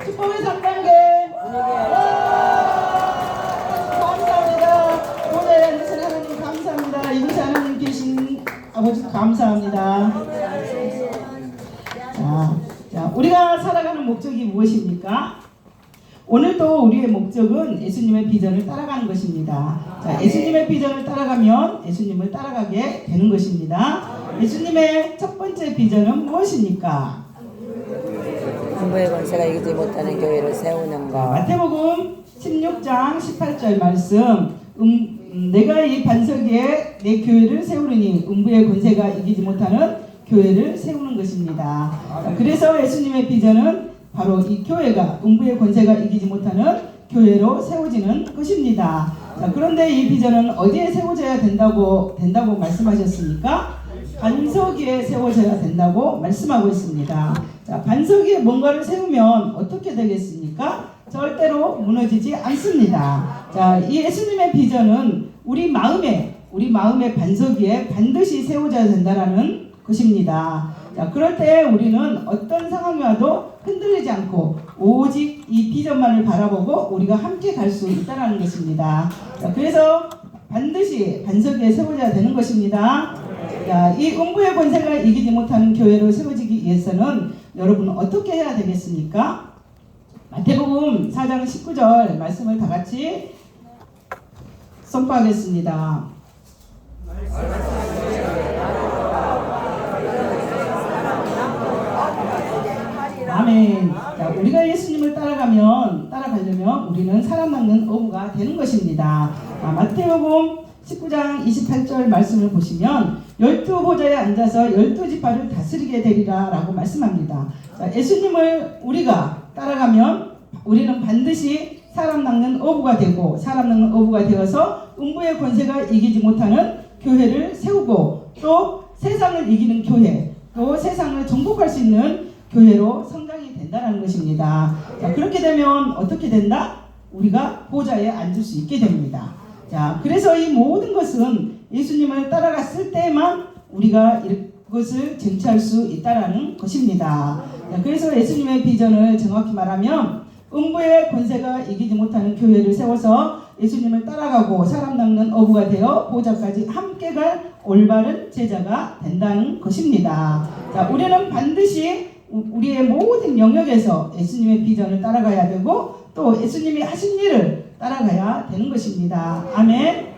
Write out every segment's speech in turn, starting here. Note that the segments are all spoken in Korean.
축복의 3단계 감사합니다. 오늘 앉으신 하나님 감사합니다. 이곳에 하나님 계신 아버지 감사합니다. 자, 우리가 살아가는 목적이 무엇입니까? 오늘도 우리의 목적은 예수님의 비전을 따라가는 것입니다. 자, 예수님의 비전을 따라가면 예수님을 따라가게 되는 것입니다. 예수님의 첫 번째 비전은 무엇입니까? 공부의 권세가 이기지 못하는 교회를 세우는 것. 마태복음 16장 18절 말씀. 내가 이 반석 위에 내 교회를 세우리니 음부의 권세가 이기지 못하는 교회를 세우는 것입니다. 그래서 예수님의 비전은 바로 이 교회가 음부의 권세가 이기지 못하는 교회로 세워지는 것입니다. 자, 그런데 이 비전은 어디에 세워져야 된다고 말씀하셨습니까? 반석 위에 세워져야 된다고 말씀하고 있습니다. 자, 반석 위에 뭔가를 세우면 어떻게 되겠습니까? 절대로 무너지지 않습니다. 자, 이 예수님의 비전은 우리 마음의 반석 위에 반드시 세워져야 된다는 것입니다. 자, 그럴 때 우리는 어떤 상황이 와도 흔들리지 않고 오직 이 비전만을 바라보고 우리가 함께 갈 수 있다는 것입니다. 자, 그래서 반드시 반석 위에 세워져야 되는 것입니다. 자, 이 음부의 권세가 이기지 못하는 교회로 세워지기 위해서는 여러분은 어떻게 해야 되겠습니까? 마태복음 4장 19절 말씀을 다 같이 선포하겠습니다. 아멘. 자, 우리가 예수님을 따라가려면 우리는 사람 낚는 어부가 되는 것입니다. 마태복음 19장 28절 말씀을 보시면 12보좌에 앉아서 12지파를 다스리게 되리라 라고 말씀합니다. 자, 예수님을 우리가 따라가면 우리는 반드시 사람 낚는 어부가 되고 사람 낚는 어부가 되어서 음부의 권세가 이기지 못하는 교회를 세우고 또 세상을 이기는 교회, 또 세상을 정복할 수 있는 교회로 성장이 된다는 것입니다. 자, 그렇게 되면 어떻게 된다? 우리가 보좌에 앉을 수 있게 됩니다. 자, 그래서 이 모든 것은 예수님을 따라갔을 때만 우리가 이것을 쟁취할 수 있다는 것입니다. 자, 그래서 예수님의 비전을 정확히 말하면 음부의 권세가 이기지 못하는 교회를 세워서 예수님을 따라가고 사람 낚는 어부가 되어 보좌까지 함께 갈 올바른 제자가 된다는 것입니다. 자, 우리는 반드시 우리의 모든 영역에서 예수님의 비전을 따라가야 되고 또 예수님이 하신 일을 따라가야 되는 것입니다. 아멘.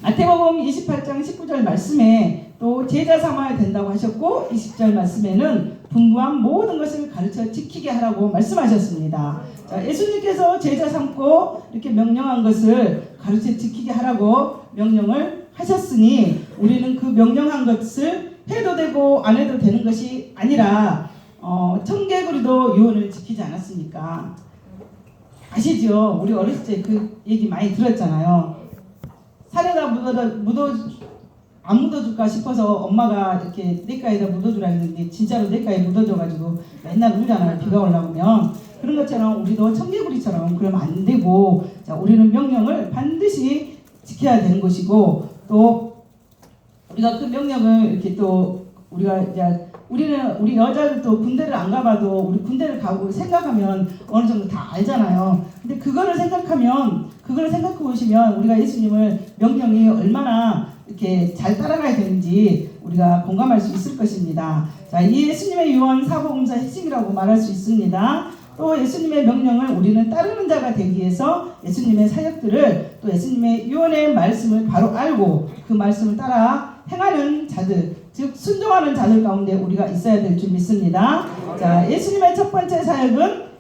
마태복음 28장 19절 말씀에 또 제자 삼아야 된다고 하셨고 20절 말씀에는 분부한 모든 것을 가르쳐 지키게 하라고 말씀하셨습니다. 자, 예수님께서 제자 삼고 이렇게 명령한 것을 가르쳐 지키게 하라고 명령을 하셨으니 우리는 그 명령한 것을 해도 되고 안 해도 되는 것이 아니라 청개구리도 유언을 지키지 않았습니까? 아시죠? 우리 어렸을 때 그 얘기 많이 들었잖아요. 살에다 안 묻어줄까 싶어서 엄마가 이렇게 냇가에다 묻어주라 했는데 진짜로 냇가에 묻어줘가지고 맨날 울잖아요. 비가 올라오면. 그런 것처럼 우리도 청개구리처럼 그러면 안 되고, 자, 우리는 명령을 반드시 지켜야 되는 것이고, 또 우리가 그 명령을 이렇게 또 우리가 이제 우리 여자들도 군대를 안 가봐도 우리 군대를 가고 생각하면 어느 정도 다 알잖아요. 근데 그거를 생각해 보시면 우리가 예수님을 명령이 얼마나 이렇게 잘 따라가야 되는지 우리가 공감할 수 있을 것입니다. 자, 이 예수님의 유언 사복음서 핵심이라고 말할 수 있습니다. 또 예수님의 명령을 우리는 따르는 자가 되기 위해서 예수님의 사역들을 또 예수님의 유언의 말씀을 바로 알고 그 말씀을 따라 행하는 자들, 즉 순종하는 자들 가운데 우리가 있어야 될 줄 믿습니다. 자, 예수님의 첫 번째 사역은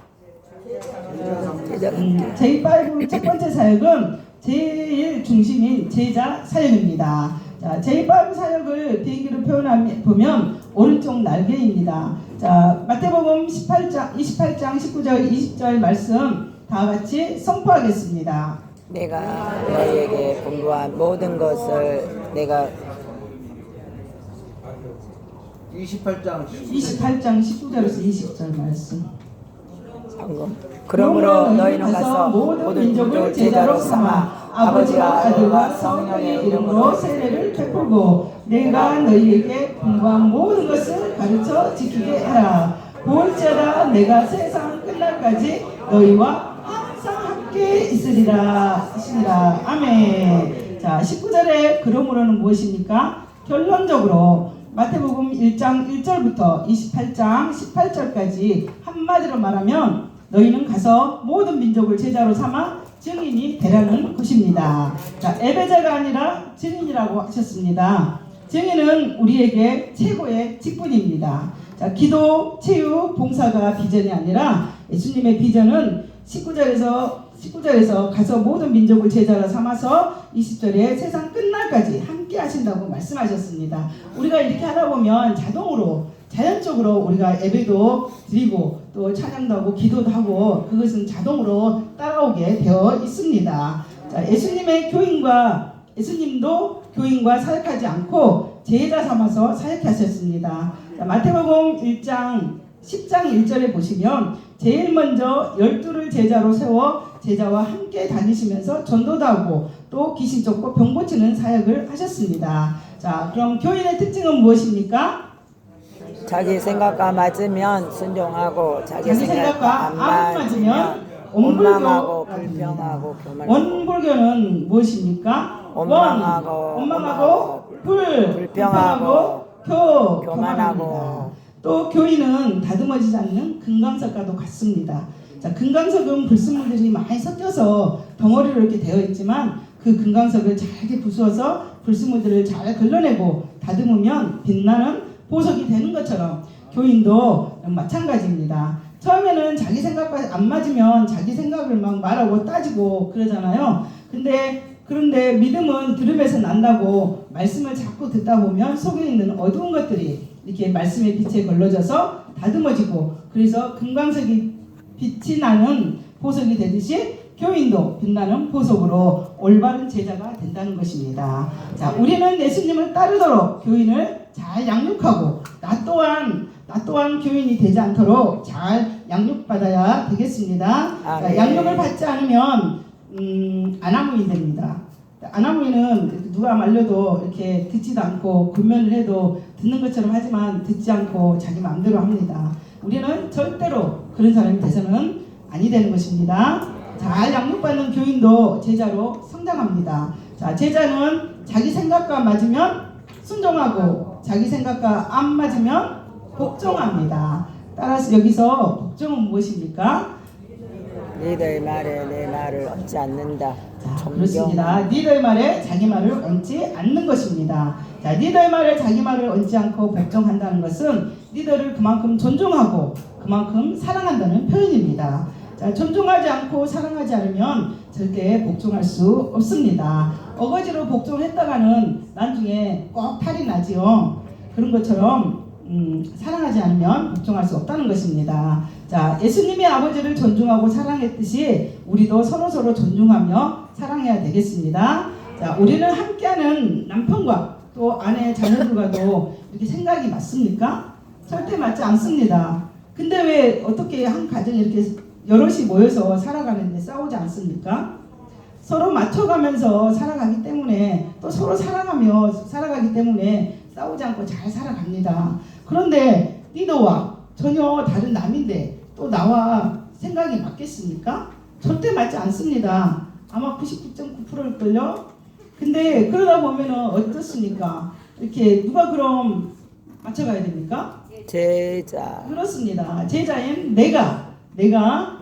J5 첫 번째 사역은 제일 중심인 제자 사역입니다. 자, J5 사역을 비행기로 표현하면 오른쪽 날개입니다. 자, 마태복음 28장 19절 20절 말씀 다 같이 선포하겠습니다. 내가 너희에게 분부한 모든 것을 내가 28장 19절에서 20절 말씀. 그러므로 너희는 가서 모든 민족을 제자로 삼아 아버지와 아들과 성령의 이름으로 세례를 베풀고 내가 너희에게 분부한 모든 것을 가르쳐 지키게 하라. 볼지어다 내가 세상 끝날까지 너희와 항상 함께 있으리라 하시니라. 아멘. 자, 19절에 그러므로는 무엇입니까? 결론적으로 마태복음 1장 1절부터 28장 18절까지 한마디로 말하면 너희는 가서 모든 민족을 제자로 삼아 증인이 되라는 것입니다. 자, 예배자가 아니라 증인이라고 하셨습니다. 증인은 우리에게 최고의 직분입니다. 자, 기도, 체육, 봉사가 비전이 아니라 예수님의 비전은 19절에서 가서 모든 민족을 제자로 삼아서 20절에 세상 끝날까지 함께 하신다고 말씀하셨습니다. 우리가 이렇게 하다 보면 자연적으로 우리가 예배도 드리고 또 찬양도 하고 기도도 하고 그것은 자동으로 따라오게 되어 있습니다. 자, 예수님도 교인과 사역하지 않고 제자 삼아서 사역하셨습니다. 자, 마태복음 10장 1절에 보시면 제일 먼저 12를 제자로 세워 제자와 함께 다니시면서 전도도 하고 또 귀신 쫓고 병 고치는 사역을 하셨습니다. 자, 그럼 교인의 특징은 무엇입니까? 자기 생각과 맞으면 순종하고 자기 자기 생각과 안 안 맞으면 원망하고 불평하고 교만하고. 원불교는 무엇입니까? 원망하고 불평하고 교만하고. 또 교인은 다듬어지지 않는 금강석과도 같습니다. 자, 금강석은 불순물들이 많이 섞여서 덩어리로 이렇게 되어 있지만 그 금강석을 잘게 부수어서 불순물들을 잘 걸러내고 다듬으면 빛나는 보석이 되는 것처럼 교인도 마찬가지입니다. 처음에는 자기 생각과 안 맞으면 자기 생각을 막 말하고 따지고 그러잖아요. 그런데 믿음은 들음에서 난다고 말씀을 자꾸 듣다 보면 속에 있는 어두운 것들이 이렇게 말씀의 빛에 걸러져서 다듬어지고 그래서 금강석이 빛이 나는 보석이 되듯이 교인도 빛나는 보석으로 올바른 제자가 된다는 것입니다. 자, 우리는 예수님을 따르도록 교인을 잘 양육하고 나 또한 교인이 되지 않도록 잘 양육받아야 되겠습니다. 자, 양육을 받지 않으면 아나무인이 됩니다. 아나무인은 누가 말려도 이렇게 듣지도 않고 군면을 해도 듣는 것처럼 하지만 듣지 않고 자기 마음대로 합니다. 우리는 절대로 그런 사람이 돼서는 아니 되는 것입니다. 잘 양육받는 교인도 제자로 성장합니다. 자, 제자는 자기 생각과 맞으면 순종하고 자기 생각과 안 맞으면 복종합니다. 따라서 여기서 복종은 무엇입니까? 너희의 말에 내 말을 얹지 않는다. 자, 그렇습니다. 니들의 말에 자기 말을 얹지 않는 것입니다. 자, 니들의 말에 자기 말을 얹지 않고 복종한다는 것은 니들을 그만큼 존중하고 그만큼 사랑한다는 표현입니다. 자, 존중하지 않고 사랑하지 않으면 절대 복종할 수 없습니다. 어거지로 복종했다가는 나중에 꼭 탈이 나지요. 그런 것처럼 사랑하지 않으면 복종할 수 없다는 것입니다. 자, 예수님이 아버지를 존중하고 사랑했듯이 우리도 서로 존중하며 사랑해야 되겠습니다. 자, 우리는 함께하는 남편과 또 아내 자녀들과도 이렇게 생각이 맞습니까? 절대 맞지 않습니다. 근데 왜 어떻게 한 가정이 이렇게 여럿이 모여서 살아가는데 싸우지 않습니까? 서로 맞춰가면서 살아가기 때문에 또 서로 사랑하며 살아가기 때문에 싸우지 않고 잘 살아갑니다. 그런데 리더와 전혀 다른 남인데 또 나와 생각이 맞겠습니까? 절대 맞지 않습니다. 아마 99.9%일걸요? 근데 그러다 보면은 어떻습니까? 이렇게 누가 그럼 맞춰가야 됩니까? 제자. 그렇습니다. 제자인 내가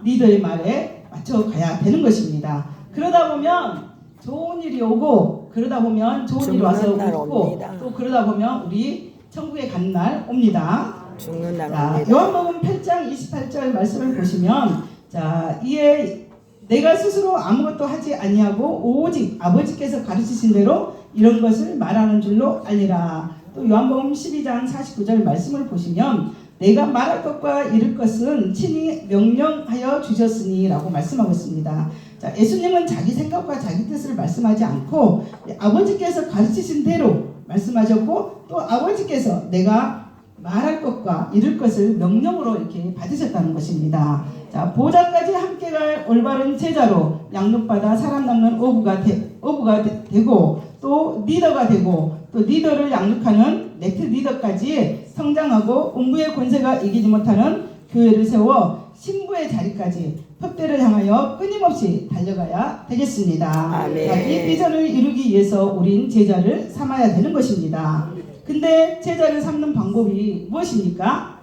리더의 말에 맞춰가야 되는 것입니다. 그러다 보면 좋은 일이 오고 그러다 보면 좋은 일이 와서 웃고 또 그러다 보면 우리 천국에 가는 날 옵니다. 죽는 날 자, 옵니다. 요한복음 8장 28절 말씀을 보시면 자, 이에 내가 스스로 아무것도 하지 아니하고 오직 아버지께서 가르치신 대로 이런 것을 말하는 줄로 알리라. 또 요한복음 12장 49절 말씀을 보시면 내가 말할 것과 이룰 것은 친히 명령하여 주셨으니 라고 말씀하고 있습니다. 자, 예수님은 자기 생각과 자기 뜻을 말씀하지 않고 아버지께서 가르치신 대로 말씀하셨고 또 아버지께서 내가 말할 것과 이룰 것을 명령으로 이렇게 받으셨다는 것입니다. 자, 보좌까지 함께 갈 올바른 제자로 양육받아 사람 낚는 어부가 되고 또 리더가 되고 또 리더를 양육하는 네트 리더까지 성장하고 음부의 권세가 이기지 못하는 교회를 세워 신부의 자리까지 푯대를 향하여 끊임없이 달려가야 되겠습니다. 아멘. 자, 이 비전을 이루기 위해서 우린 제자를 삼아야 되는 것입니다. 근데 제자를 삼는 방법이 무엇입니까?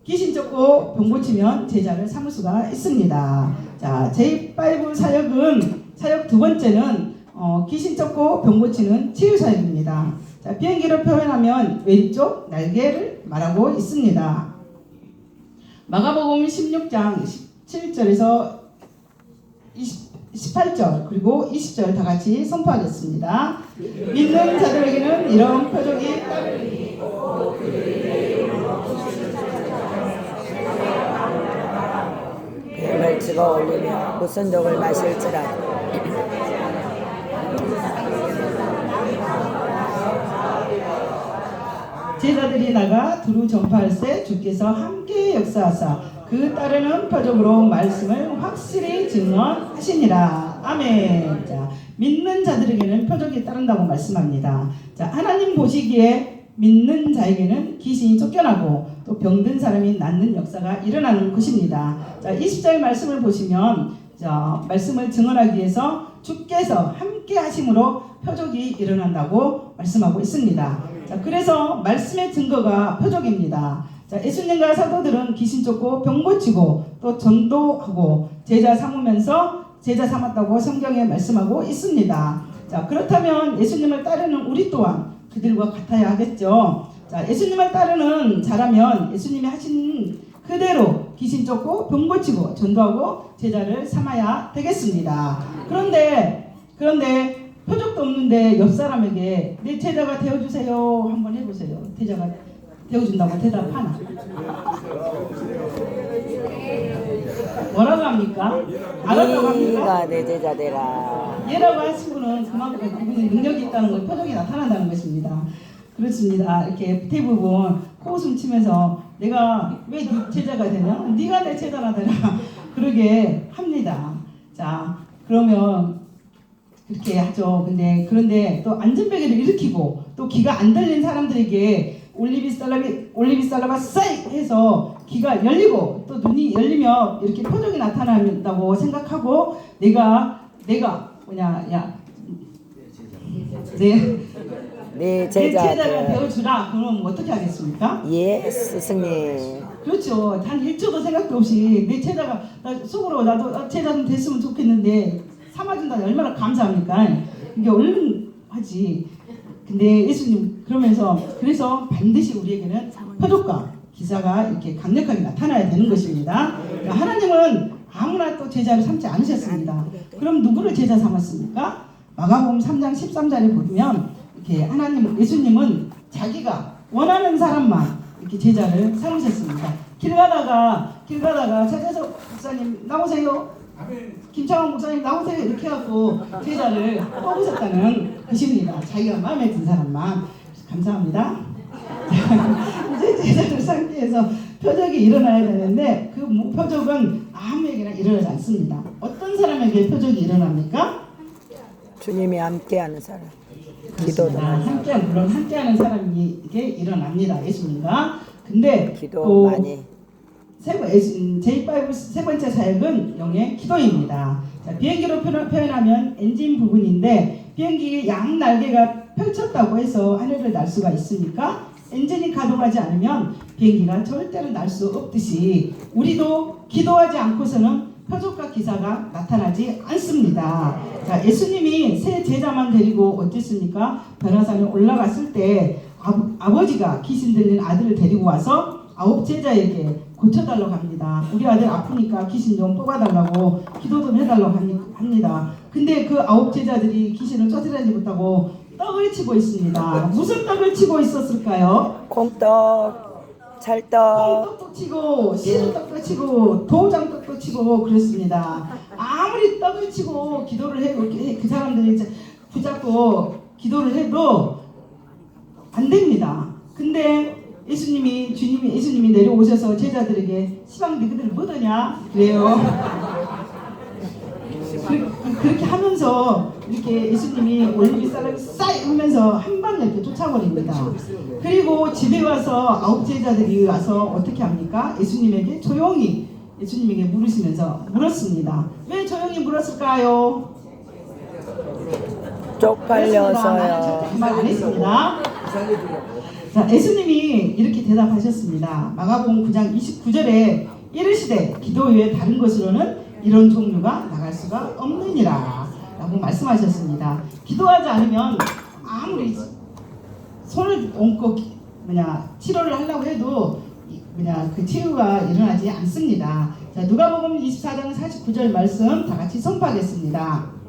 귀신 쫓고 병 고치면 제자를 삼을 수가 있습니다. 자, 제5 사역 두 번째는 귀신 쫓고 병 고치는 치유 사역입니다. 자, 비행기로 표현하면 왼쪽 날개를 말하고 있습니다. 마가복음 16장 17절에서 18절 그리고 20절 다 같이 선포하겠습니다. 믿는 자들에게는 이런 표적이 뱀을 집어 올리며 무슨 독을 마실지라. 제자들이 나가 두루 전파할세 주께서 함께 역사하사 그 따르는 표적으로 말씀을 확실히 증언하시니라. 아멘. 자, 믿는 자들에게는 표적이 따른다고 말씀합니다. 자, 하나님 보시기에 믿는 자에게는 귀신이 쫓겨나고 또 병든 사람이 낫는 역사가 일어나는 것입니다. 자, 20절 말씀을 보시면 자, 말씀을 증언하기 위해서 주께서 함께 하심으로 표적이 일어난다고 말씀하고 있습니다. 자, 그래서 말씀의 증거가 표적입니다. 자, 예수님과 사도들은 귀신 쫓고 병 고치고 또 전도하고 제자 삼으면서 제자 삼았다고 성경에 말씀하고 있습니다. 자, 그렇다면 예수님을 따르는 우리 또한 그들과 같아야 하겠죠. 자, 예수님을 따르는 자라면 예수님이 하신 그대로 귀신 쫓고 병 고치고 전도하고 제자를 삼아야 되겠습니다. 그런데 표적도 없는데 옆 사람에게 내 제자가 되어주세요 한번 해보세요. 제자가 되어준다고 대답하나? 뭐라고 합니까? 알았다고 합니까? 네가 내 제자 되라. 얘라고 하신 분은 그만큼 그분이 능력이 있다는 걸 표적이 나타난다는 것입니다. 그렇습니다. 이렇게 대부분 코웃음 치면서 내가 왜 네 제자가 되냐? 네가 내 제자가 되라. 그러게 합니다. 자, 그러면 그렇게 하죠. 그런데 또 안전벨기를 일으키고 또 귀가 안 들린 사람들에게 올리비살라바 사이 해서 귀가 열리고 또 눈이 열리며 이렇게 표적이 나타난다고 생각하고 내가 뭐냐 내 내 제자가 제자들. 되어주라. 그럼 어떻게 하겠습니까? 예, 스승님. 그렇죠. 단 1초도 생각도 없이 내 제자가 속으로 나도 제자 좀 됐으면 좋겠는데 삼아준다니 얼마나 감사합니까? 이게 얼른 하지. 근데 예수님 그래서 반드시 우리에게는 표적과 기사가 이렇게 강력하게 나타나야 되는 것입니다. 그러니까 하나님은 아무나 또 제자를 삼지 않으셨습니다. 그럼 누구를 제자 삼았습니까? 마가복음 3장 13절에 보면 이렇게 예수님은 자기가 원하는 사람만 이렇게 제자를 삼으셨습니다. 길 가다가 차재석 목사님 나오세요. 김창원 목사님 나오세요. 이렇게 하고 제자를 뽑으셨다는 것입니다. 자기가 마음에 든 사람만. 감사합니다. 이제 제자를 삼기 위해서 표적이 일어나야 되는데 그 표적은 아무에게나 일어나지 않습니다. 어떤 사람에게 표적이 일어납니까? 주님이 함께하는 사람. 기도도 물론 함께하는 사람에게 일어납니다. 예수님과. 근데 기도 또 많이. 제5 세 번째 사역은 영의 기도입니다. 자, 비행기로 표현하면 엔진 부분인데 비행기 양 날개가 펼쳤다고 해서 하늘을 날 수가 있습니까? 엔진이 가동하지 않으면 비행기가 절대로 날 수 없듯이 우리도 기도하지 않고서는 표적과 기사가 나타나지 않습니다. 자, 예수님이 세 제자만 데리고 어땠습니까? 변화산에 올라갔을 때 아버지가 귀신 들린 아들을 데리고 와서 9 제자에게 고쳐달라고 합니다. 우리 아들 아프니까 귀신 좀 뽑아달라고 기도 좀 해달라고 합니다. 근데 그 9 제자들이 귀신을 쫓아내지 못하고 떡을 치고 있습니다. 무슨 떡을 치고 있었을까요? 콩떡, 찰떡. 콩떡도 치고 시루떡도 치고 도장떡도 치고 그랬습니다. 아무리 떡을 치고 기도를 해도 그 사람들이 붙잡고 기도를 해도 안 됩니다. 근데 예수님이 내려오셔서 제자들에게 시방 너희들 뭐더냐 그래요. 그렇게 하면서 이렇게 예수님이 올리브산을 싸이 하면서 한 방에 이렇게 쫓아버립니다. 그리고 집에 와서 9 제자들이 와서 어떻게 합니까? 예수님에게 조용히 예수님에게 물었습니다. 왜 조용히 물었을까요? 쪽팔려서요. 말 안 했습니다. 자, 예수님이 이렇게 대답하셨습니다. 마가복음 9장 29절에 이르시되 기도 외에 다른 것으로는 이런 종류가 나갈 수가 없느니라 라고 말씀하셨습니다. 기도하지 않으면 아무리 손을 얹고 치료를 하려고 해도 그 치유가 일어나지 않습니다. 자, 누가복음 24장 49절 말씀 다 같이 선포하겠습니다.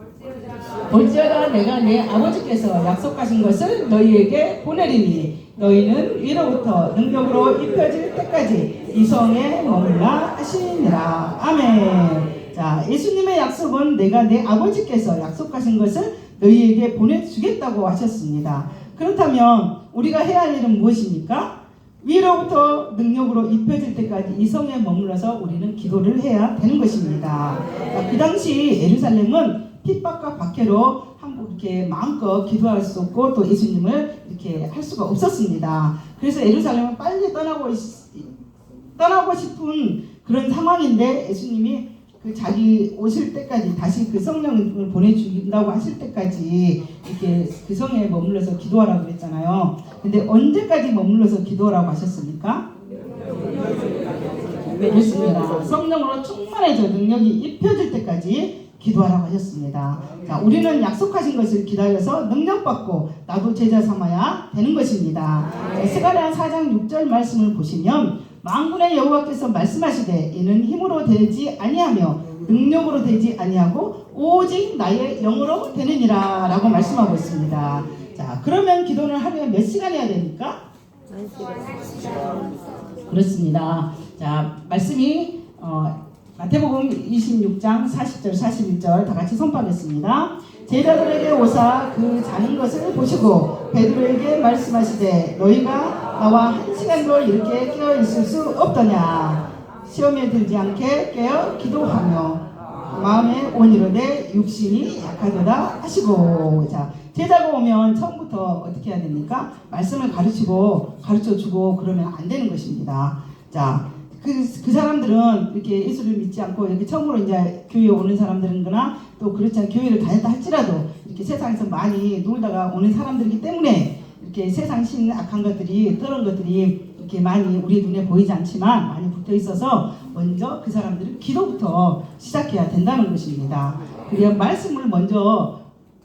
볼지어다 내가 내 아버지께서 약속하신 것을 너희에게 보내리니 너희는 위로부터 능력으로 입혀질 때까지 이 성에 머물라 하시니라. 아멘. 자, 예수님의 약속은 내가 내 아버지께서 약속하신 것을 너희에게 보내주겠다고 하셨습니다. 그렇다면 우리가 해야 할 일은 무엇입니까? 위로부터 능력으로 입혀질 때까지 이 성에 머물러서 우리는 기도를 해야 되는 것입니다. 그 당시 예루살렘은 핍박과 박해로 이렇게 마음껏 기도할 수 없고 또 예수님을 이렇게 할 수가 없었습니다. 그래서 예루살렘은 빨리 떠나고 싶은 그런 상황인데 예수님이 그 자기 오실 때까지 다시 그 성령을 보내주긴다고 하실 때까지 이렇게 그 성에 머물러서 기도하라고 그랬잖아요. 근데 언제까지 머물러서 기도하라고 하셨습니까? 그렇습니다. 성령으로 충만해져 능력이 입혀질 때까지 기도하라고 하셨습니다. 자, 우리는 약속하신 것을 기다려서 능력받고 나도 제자 삼아야 되는 것입니다. 스가랴 4장 6절 말씀을 보시면 만군의 여호와께서 말씀하시되 이는 힘으로 되지 아니하며 능력으로 되지 아니하고 오직 나의 영으로 되느니라 라고 말씀하고 있습니다. 자, 그러면 기도는 하루에 몇 시간 해야 됩니까? 그렇습니다. 자, 말씀이 마태복음 26장 40절 41절 다 같이 선포하겠습니다. 제자들에게 오사 그 자는 것을 보시고 베드로에게 말씀하시되 너희가 나와 1시간도 이렇게 깨어 있을 수 없더냐. 시험에 들지 않게 깨어 기도하며 마음에 온이로되 육신이 약하도다 하시고. 자, 제자가 오면 처음부터 어떻게 해야 됩니까? 말씀을 가르쳐주고 그러면 안 되는 것입니다. 자, 그 사람들은 이렇게 예수를 믿지 않고 이렇게 처음으로 이제 교회에 오는 사람들은거나 또 그렇지 않게 교회를 다녔다 할지라도 이렇게 세상에서 많이 놀다가 오는 사람들이기 때문에 이렇게 세상 신 악한 것들이 그런 것들이 이렇게 많이 우리 눈에 보이지 않지만 많이 붙어 있어서 먼저 그 사람들은 기도부터 시작해야 된다는 것입니다. 그래야 말씀을 먼저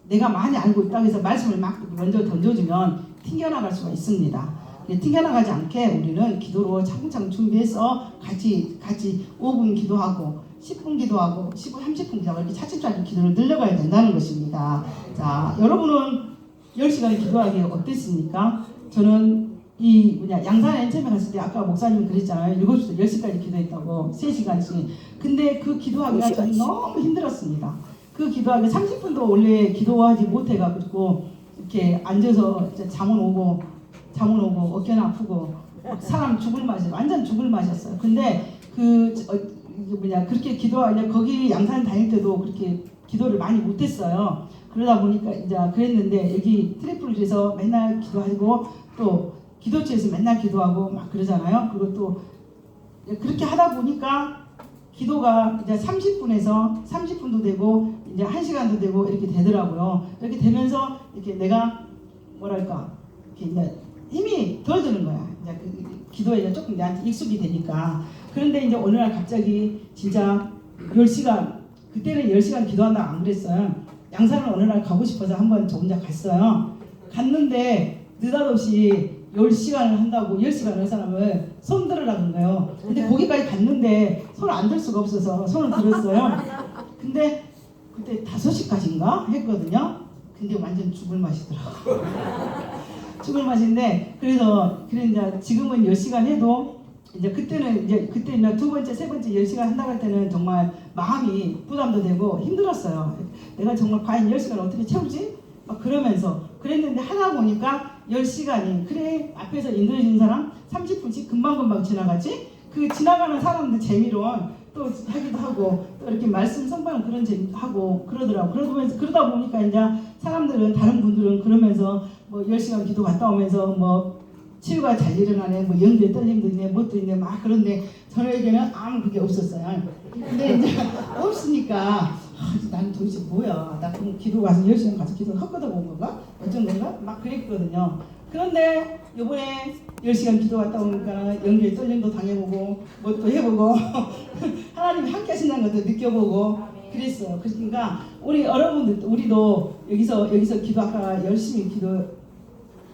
내가 많이 알고 있다고 해서 말씀을 막 먼저 던져주면 튕겨나갈 수가 있습니다. 튕겨나가지 않게 우리는 기도로 차근차근 준비해서 같이 5분 기도하고 10분 기도하고 10분 30분 기도하고 이렇게 차츰차츰 기도를 늘려가야 된다는 것입니다. 자, 여러분은 10시간 기도하기 어땠습니까? 저는 양산에 엔체에 갔을 때 아까 목사님이 그랬잖아요. 7시부터 10시까지 기도했다고 3시간씩. 근데 그 기도하기가 저는 너무 힘들었습니다. 그 기도하기 30분도 원래 기도하지 못해가지고 이렇게 앉아서 잠은 오고 어깨는 아프고 사람 죽을 맛이었어요. 완전 죽을 맛이었어요. 근데 그렇게 기도하냐 거기 양산 다닐 때도 그렇게 기도를 많이 못했어요. 그러다 보니까 이제 그랬는데 여기 트리플에서 맨날 기도하고 또 기도처에서 맨날 기도하고 막 그러잖아요. 그리고 또 그렇게 하다 보니까 기도가 이제 30분도 되고 이제 1시간도 되고 이렇게 되더라고요. 이렇게 되면서 이렇게 내가 이렇게 이제 힘이 덜 드는 거야. 이제 기도에 이제 조금 내한테 익숙이 되니까. 그런데 이제 어느 날 갑자기 진짜 10시간, 그때는 10시간 기도한다고 안 그랬어요. 양산을 어느 날 가고 싶어서 한번 저 혼자 갔어요. 갔는데 느닷없이 10시간을 한다고 10시간을 한 사람을 손 들으라고 한 거예요. 근데 거기까지 갔는데 손을 안 들 수가 없어서 손을 들었어요. 근데 그때 5시까지인가 했거든요. 근데 완전 죽을 맛이더라고요. 죽을 맛인데 그래서 이제 지금은 10시간 해도 이제 그때는 그때 두 번째, 세 번째 10시간 한다고 할 때는 정말 마음이 부담도 되고 힘들었어요. 내가 정말 과연 10시간 어떻게 채우지? 막 그러면서 그랬는데 하다 보니까 10시간이 그래 앞에서 인도해 준 사람 30분씩 금방금방 지나가지? 그 지나가는 사람들 재미로 또 하기도 하고 또 이렇게 말씀 선포하는 그런 재미도 하고 그러더라고. 그러다 보니까 이제 사람들은 다른 분들은 그러면서 뭐 10시간 기도 갔다 오면서 뭐 치유가 잘 일어나네, 뭐 연기에 떨림도 있네, 뭣도 있네, 막 그런데 저에게는 아무 그게 없었어요. 근데 이제 없으니까 난 도대체 뭐야? 나 그럼 기도 가서 10시간 가서 기도 헛거다 온 건가? 어쩐 건가? 막 그랬거든요. 그런데 요번에 10시간 기도 갔다 오니까 연기에 떨림도 당해보고 뭣도 해보고 하나님이 함께 하신다는 것도 느껴보고 그랬어요. 그러니까 우리 여러분들 우리도 여기서 기도 아까 열심히 기도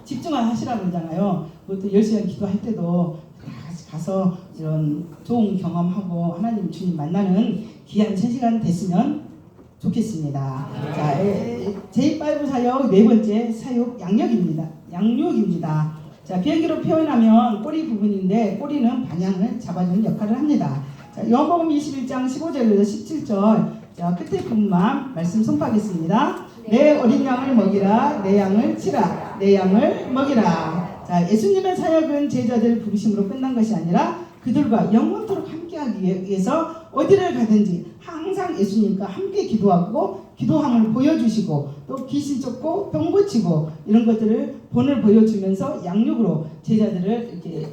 집중하시라고 그러잖아요. 그것도 10시간 기도할 때도 다 같이 가서 이런 좋은 경험하고 하나님 주님 만나는 귀한 3시간 됐으면 좋겠습니다. 자, 제5 사역 네 번째 사역 양육입니다. 자, 비행기로 표현하면 꼬리 부분인데 꼬리는 방향을 잡아주는 역할을 합니다. 자, 요한복음 21장 15절에서 17절 자, 끝에 부분만 말씀 선포하겠습니다. 내 어린 양을 먹이라, 내 양을 치라, 내 양을 먹이라. 자, 예수님의 사역은 제자들 부르심으로 끝난 것이 아니라 그들과 영원토록 함께하기 위해서 어디를 가든지 항상 예수님과 함께 기도하고 기도함을 보여주시고 또 귀신 쫓고 병 고치고 이런 것들을 본을 보여주면서 양육으로 제자들을 이렇게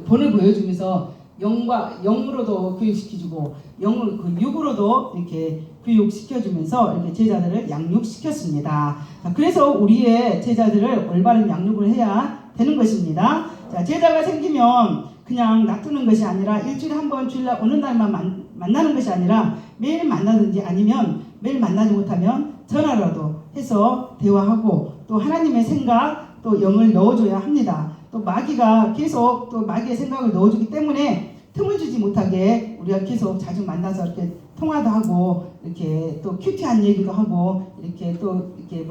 본을 보여주면서 영으로도 교육시켜주고 육으로도 이렇게 교육시켜주면서 이렇게 제자들을 양육시켰습니다. 자, 그래서 우리의 제자들을 올바른 양육을 해야 되는 것입니다. 자, 제자가 생기면 그냥 놔두는 것이 아니라 일주일에 한 번 주일날 어느 날만 만나는 것이 아니라 매일 만나든지 아니면 매일 만나지 못하면 전화라도 해서 대화하고 또 하나님의 생각 또 영을 넣어줘야 합니다. 또 마귀가 계속 또 마귀의 생각을 넣어주기 때문에 틈을 주지 못하게 우리가 계속 자주 만나서 이렇게 통화도 하고 이렇게 또 큐티한 얘기도 하고 이렇게 또 이렇게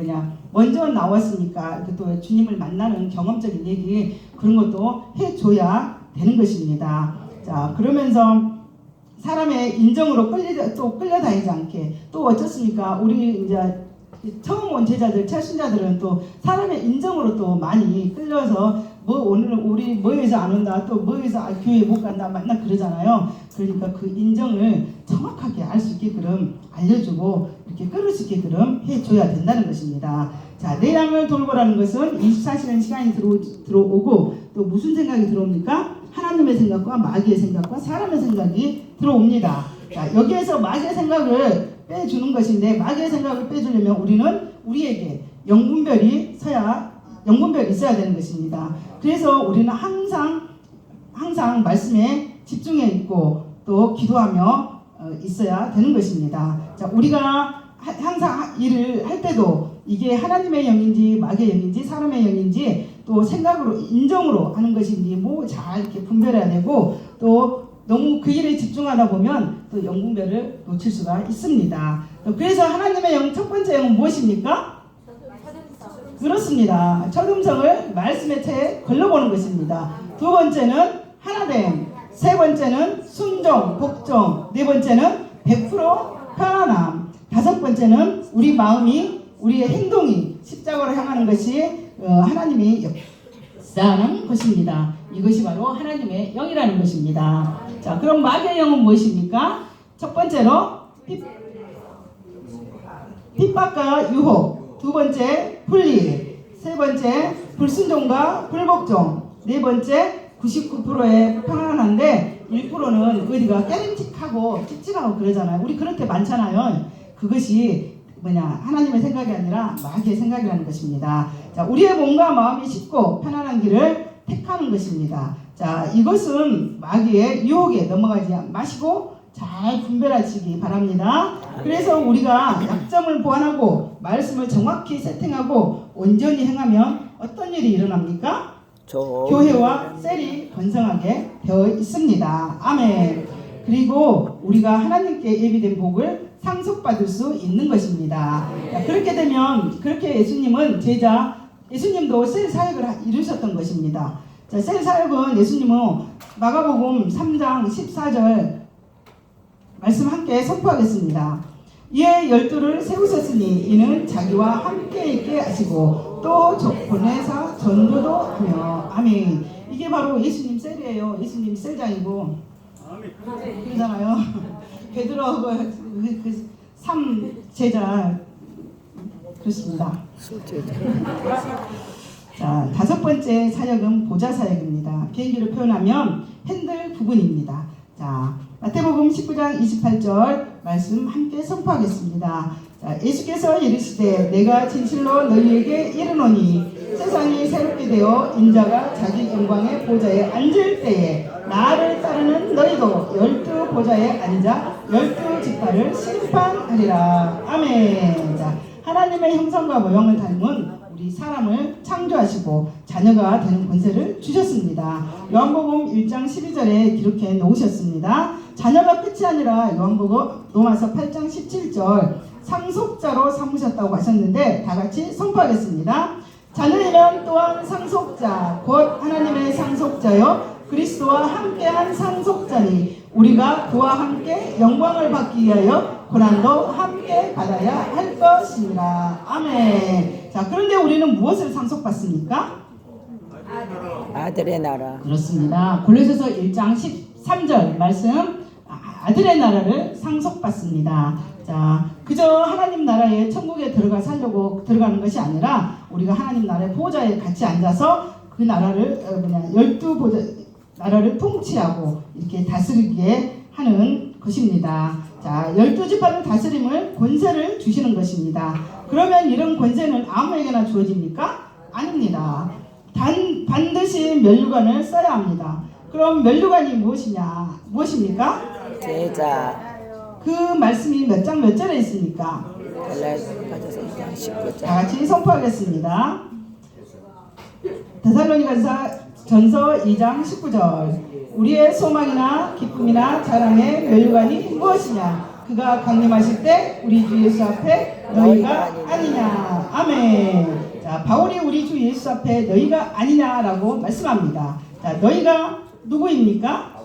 먼저 나왔으니까 이렇게 또 주님을 만나는 경험적인 얘기 그런 것도 해줘야 되는 것입니다. 자, 그러면서 사람의 인정으로 끌려다니지 않게 또 어떻습니까? 우리 이제 처음 온 제자들, 차신자들은 또 사람의 인정으로 또 많이 끌려서 뭐 오늘은 우리 뭐에서 안 온다, 또 뭐에서 교회 못 간다, 만나 그러잖아요. 그러니까 그 인정을 정확하게 알 수 있게끔 알려주고 이렇게 끌을 수 있게끔 해줘야 된다는 것입니다. 자, 내 양을 돌보라는 것은 24시간 시간이 들어오고 또 무슨 생각이 들어옵니까? 하나님의 생각과 마귀의 생각과 사람의 생각이 들어옵니다. 자, 여기에서 마귀의 생각을 빼주는 것인데 마귀의 생각을 빼주려면 우리는 우리에게 영분별이 있어야 되는 것입니다. 그래서 우리는 항상 말씀에 집중해 있고 또 기도하며 있어야 되는 것입니다. 자, 우리가 항상 일을 할 때도 이게 하나님의 영인지 마귀의 영인지 사람의 영인지 또 생각으로 인정으로 하는 것인지 뭐 잘 이렇게 분별해야 되고 또 너무 그 일에 집중하다 보면 또 영분별을 놓칠 수가 있습니다. 그래서 하나님의 영 첫 번째 영은 무엇입니까? 그렇습니다. 첫 음성을 말씀의 채에 걸러보는 것입니다. 두 번째는 하나됨, 세 번째는 순종, 복종, 네 번째는 100% 편안함, 다섯 번째는 우리 마음이 우리의 행동이 십자가로 향하는 것이 하나님이 역사하는 것입니다. 이것이 바로 하나님의 영이라는 것입니다. 자, 그럼 마귀의 영은 무엇입니까? 첫 번째로 핍박과 유혹, 두 번째 불리, 세 번째 불순종과 불복종, 네 번째 99%의 평안한데 1%는 어디가 깨름직하고 찝찝하고 그러잖아요. 우리 그렇게 많잖아요. 그것이 하나님의 생각이 아니라 마귀의 생각이라는 것입니다. 자, 우리의 몸과 마음이 쉽고 편안한 길을 택하는 것입니다. 자, 이것은 마귀의 유혹에 넘어가지 마시고 잘 분별하시기 바랍니다. 그래서 우리가 약점을 보완하고 말씀을 정확히 세팅하고 온전히 행하면 어떤 일이 일어납니까? 교회와 셀이 번성하게 되어 있습니다. 아멘. 그리고 우리가 하나님께 예비된 복을 상속받을 수 있는 것입니다. 자, 그렇게 되면 그렇게 예수님도 셀 사역을 이루셨던 것입니다. 자, 셀 사역은 예수님은 마가복음 3장 14절 말씀 함께 선포하겠습니다. 이에 12를 세우셨으니 이는 자기와 함께 있게 하시고 또 보내사 전도도 하며. 아멘. 이게 바로 예수님 셀이에요. 예수님 셀장이고 그러잖아요. 베드로하고 그 3제자 그렇습니다. 자, 5번째 사역은 보좌 사역입니다. 비행기로 표현하면 핸들 부분입니다. 자, 마태복음 19장 28절 말씀 함께 선포하겠습니다. 자, 예수께서 이르시되 내가 진실로 너희에게 이르노니 세상이 새롭게 되어 인자가 자기 영광의 보좌에 앉을 때에 나를 따르는 너희도 12 보좌에 앉아 12지파를 심판하리라. 아멘. 자, 하나님의 형상과 모형을 닮은 우리 사람을 창조하시고 자녀가 되는 권세를 주셨습니다. 요한복음 1장 12절에 기록해 놓으셨습니다. 자녀가 끝이 아니라 요한복음 로마서 8장 17절 상속자로 삼으셨다고 하셨는데 다 같이 선포하겠습니다. 자녀이면 또한 상속자 곧 하나님의 상속자여 그리스도와 함께한 상속자니 우리가 그와 함께 영광을 받기 위하여 고난도 함께 받아야 할 것이니라. 아멘. 자, 그런데 우리는 무엇을 상속받습니까? 아들의 나라. 그렇습니다. 골로새서 1장 13절 말씀 아들의 나라를 상속받습니다. 자, 그저 하나님 나라에 천국에 들어가 살려고 들어가는 것이 아니라 우리가 하나님 나라의 보좌에 같이 앉아서 그 나라를 12 나라를 통치하고 이렇게 다스리게 하는 것입니다. 자, 12지파를 다스림을 권세를 주시는 것입니다. 그러면 이런 권세는 아무에게나 주어집니까? 아닙니다. 반드시 면류관을 써야 합니다. 그럼 면류관이 무엇입니까? 제자. 그 말씀이 몇 장 몇 절에 있습니까? 갈라디아서 2장 19절. 다 같이 선포하겠습니다. 데살로니가서 전서 2장 19절 우리의 소망이나 기쁨이나 자랑의 면류관이 무엇이냐? 그가 강림하실 때 우리 주 예수 앞에 너희가 아니냐. 아멘. 자, 바울이 우리 주 예수 앞에 너희가 아니냐라고 말씀합니다. 자, 너희가 누구입니까?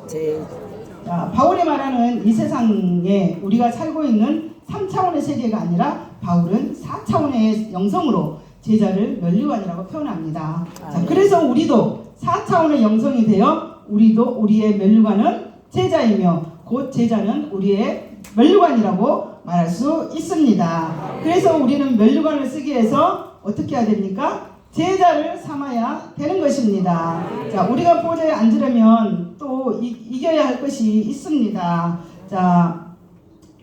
자, 바울이 말하는 이 세상에 우리가 살고 있는 3차원의 세계가 아니라 바울은 4차원의 영성으로 제자를 면류관이라고 표현합니다. 자, 그래서 우리도 4차원의 영성이 되어 우리도 우리의 면류관은 제자이며 곧 제자는 우리의 면류관이라고 말할 수 있습니다. 그래서 우리는 면류관을 쓰기 위해서 어떻게 해야 됩니까? 제자를 삼아야 되는 것입니다. 자, 우리가 보좌에 앉으려면 또 이겨야 할 것이 있습니다. 자,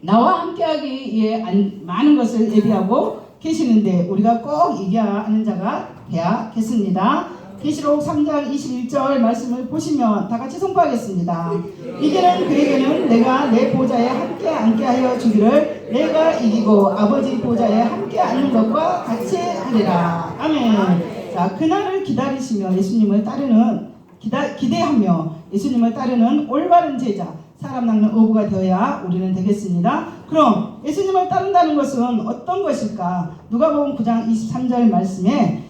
나와 함께하기 위해 많은 것을 예비하고 계시는데 우리가 꼭 이겨야 하는 자가 되야겠습니다. 계시록 3장 21절 말씀을 보시면 다 같이 선포하겠습니다. 이기는 그에게는 내가 내 보좌에 함께 앉게 하여 주기를 내가 이기고 아버지 보좌에 함께 앉는 것과 같이 하리라. 아멘. 자, 그날을 기다리시며 예수님을 따르는 기대하며 예수님을 따르는 올바른 제자 사람 낚는 어부가 되어야 우리는 되겠습니다. 그럼 예수님을 따른다는 것은 어떤 것일까? 누가복음 9장 23절 말씀에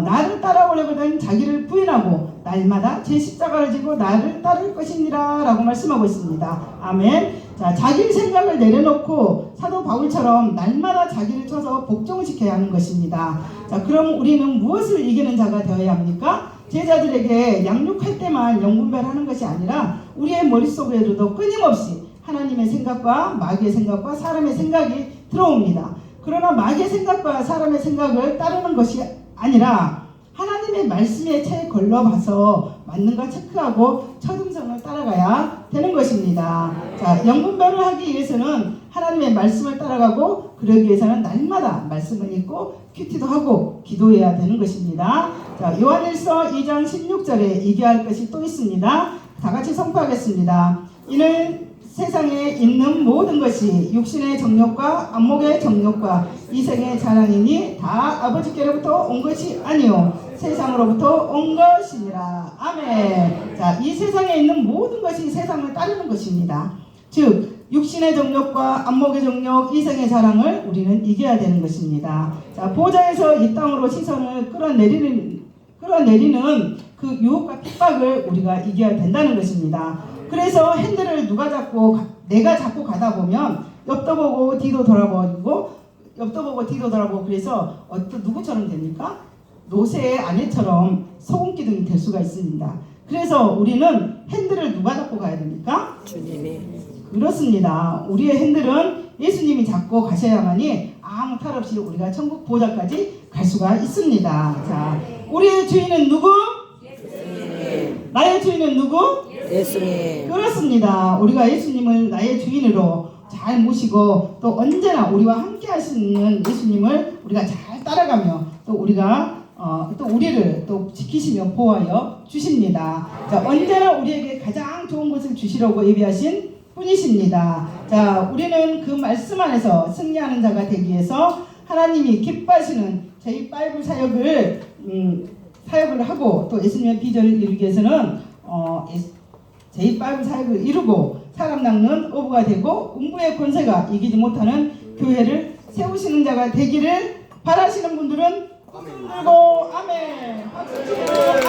나를 따라오려거든 자기를 부인하고 날마다 제 십자가를 지고 나를 따를 것이니라 라고 말씀하고 있습니다. 아멘. 자, 자기 생각을 내려놓고 사도 바울처럼 날마다 자기를 쳐서 복종시켜야 하는 것입니다. 자, 그럼 우리는 무엇을 이기는 자가 되어야 합니까? 제자들에게 양육할 때만 영분별하는 것이 아니라 우리의 머릿속에도 끊임없이 하나님의 생각과 마귀의 생각과 사람의 생각이 들어옵니다. 그러나 마귀의 생각과 사람의 생각을 따르는 것이 아니라 하나님의 말씀에 채 걸러봐서 맞는가 체크하고 첫음성을 따라가야 되는 것입니다. 자, 영분별을 하기 위해서는 하나님의 말씀을 따라가고 그러기 위해서는 날마다 말씀을 읽고 큐티도 하고 기도해야 되는 것입니다. 자, 요한일서 2장 16절에 이겨야 할 것이 또 있습니다. 다 같이 선포하겠습니다. 이는 세상에 있는 모든 것이 육신의 정욕과 안목의 정욕과 이생의 자랑이니 다 아버지께로부터 온 것이 아니요 세상으로부터 온 것이니라. 아멘. 자, 이 세상에 있는 모든 것이 세상을 따르는 것입니다. 즉 육신의 정욕과 안목의 정욕, 이생의 자랑을 우리는 이겨야 되는 것입니다. 자, 보좌에서 이 땅으로 시선을 끌어내리는 그 유혹과 핍박을 우리가 이겨야 된다는 것입니다. 그래서 핸들을 내가 잡고 가다 보면 옆도 보고 뒤도 돌아보고 옆도 보고 뒤도 돌아보고 그래서 어떤 누구처럼 됩니까? 노새의 아내처럼 소금기둥이 될 수가 있습니다. 그래서 우리는 핸들을 누가 잡고 가야 됩니까? 주님이. 그렇습니다. 우리의 핸들은 예수님이 잡고 가셔야만이 아무 탈 없이 우리가 천국 보좌까지 갈 수가 있습니다. 자, 우리의 주인은 누구? 예수님. 나의 주인은 누구? 예수님. 그렇습니다. 우리가 예수님을 나의 주인으로 잘 모시고 또 언제나 우리와 함께 하시는 예수님을 우리가 잘 따라가며 또 우리가 또 우리를 또 지키시며 보호하여 주십니다. 자, 언제나 우리에게 가장 좋은 것을 주시려고 예비하신 분이십니다. 자, 우리는 그 말씀 안에서 승리하는 자가 되기 위해서 하나님이 기뻐하시는 저희 바이블 사역을 하고 또 예수님의 비전을 이루기 위해서는 저희 바이블 사역을 이루고 사람 낚는 어부가 되고 음부의 권세가 이기지 못하는 교회를 세우시는 자가 되기를 바라시는 분들은 손 들고 아멘. 박수 치고